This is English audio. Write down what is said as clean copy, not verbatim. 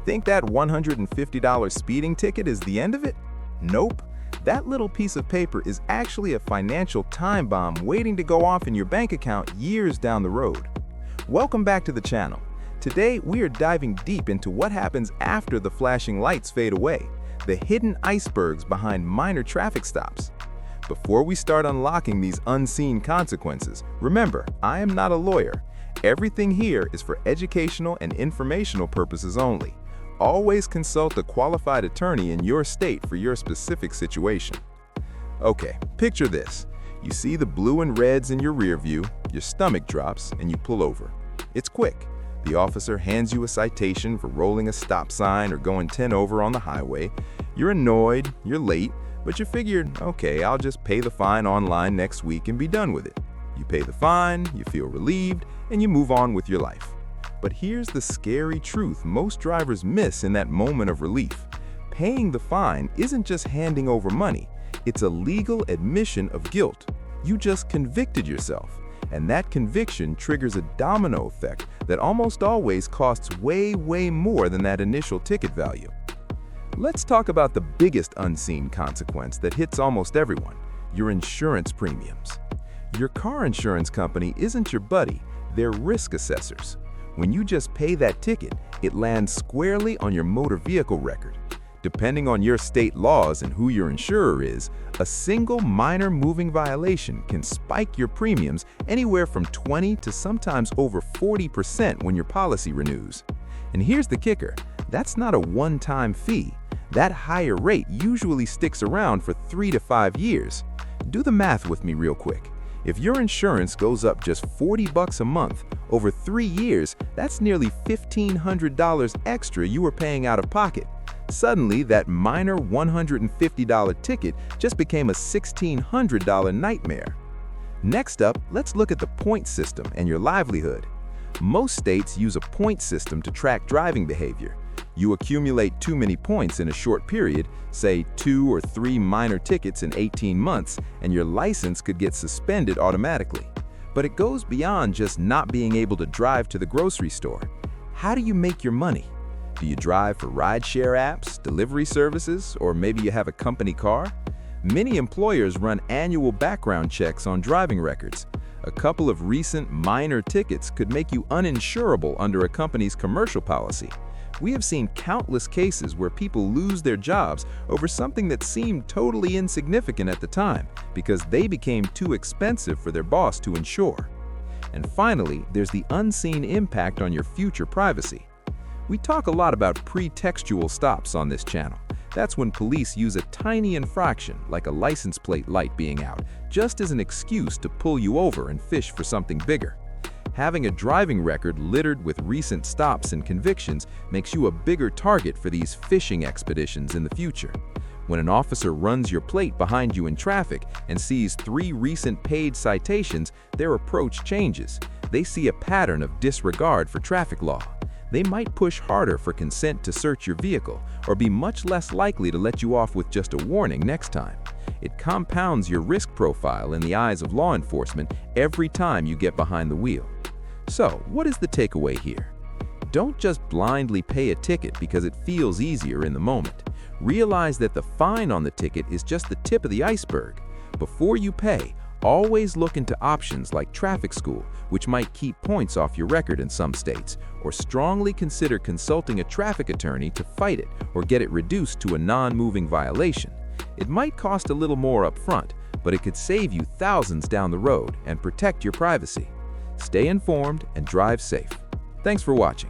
Think that $150 speeding ticket is the end of it? Nope. That little piece of paper is actually a financial time bomb waiting to go off in your bank account years down the road. Welcome back to the channel. Today, we are diving deep into what happens after the flashing lights fade away, the hidden icebergs behind minor traffic stops. Before we start unlocking these unseen consequences, remember, I am not a lawyer. Everything here is for educational and informational purposes only. Always consult a qualified attorney in your state for your specific situation. Okay, picture this. You see the blue and reds in your rear view, your stomach drops, and you pull over. It's quick. The officer hands you a citation for rolling a stop sign or going 10 over on the highway. You're annoyed, you're late, but you figured, okay, I'll just pay the fine online next week and be done with it. You pay the fine, you feel relieved, and you move on with your life. But here's the scary truth most drivers miss in that moment of relief. Paying the fine isn't just handing over money, it's a legal admission of guilt. You just convicted yourself, and that conviction triggers a domino effect that almost always costs way more than that initial ticket value. Let's talk about the biggest unseen consequence that hits almost everyone, your insurance premiums. Your car insurance company isn't your buddy, they're risk assessors. When you just pay that ticket, it lands squarely on your motor vehicle record. Depending on your state laws and who your insurer is, a single minor moving violation can spike your premiums anywhere from 20 to sometimes over 40% when your policy renews. And here's the kicker, that's not a one-time fee. That higher rate usually sticks around for 3 to 5 years. Do the math with me real quick. If your insurance goes up just $40 a month, over 3 years, that's nearly $1,500 extra you were paying out of pocket. Suddenly, that minor $150 ticket just became a $1,600 nightmare. Next up, let's look at the point system and your livelihood. Most states use a point system to track driving behavior. You accumulate too many points in a short period, say 2 or 3 minor tickets in 18 months, and your license could get suspended automatically. But it goes beyond just not being able to drive to the grocery store. How do you make your money? Do you drive for rideshare apps, delivery services, or maybe you have a company car? Many employers run annual background checks on driving records. A couple of recent minor tickets could make you uninsurable under a company's commercial policy. We have seen countless cases where people lose their jobs over something that seemed totally insignificant at the time because they became too expensive for their boss to insure. And finally, there's the unseen impact on your future privacy. We talk a lot about pretextual stops on this channel. That's when police use a tiny infraction, like a license plate light being out, just as an excuse to pull you over and fish for something bigger. Having a driving record littered with recent stops and convictions makes you a bigger target for these fishing expeditions in the future. When an officer runs your plate behind you in traffic and sees 3 recent paid citations, their approach changes. They see a pattern of disregard for traffic law. They might push harder for consent to search your vehicle or be much less likely to let you off with just a warning next time. It compounds your risk profile in the eyes of law enforcement every time you get behind the wheel. So, what is the takeaway here? Don't just blindly pay a ticket because it feels easier in the moment. Realize that the fine on the ticket is just the tip of the iceberg. Before you pay, always look into options like traffic school, which might keep points off your record in some states, or strongly consider consulting a traffic attorney to fight it or get it reduced to a non-moving violation. It might cost a little more up front, but it could save you thousands down the road and protect your privacy. Stay informed and drive safe. Thanks for watching.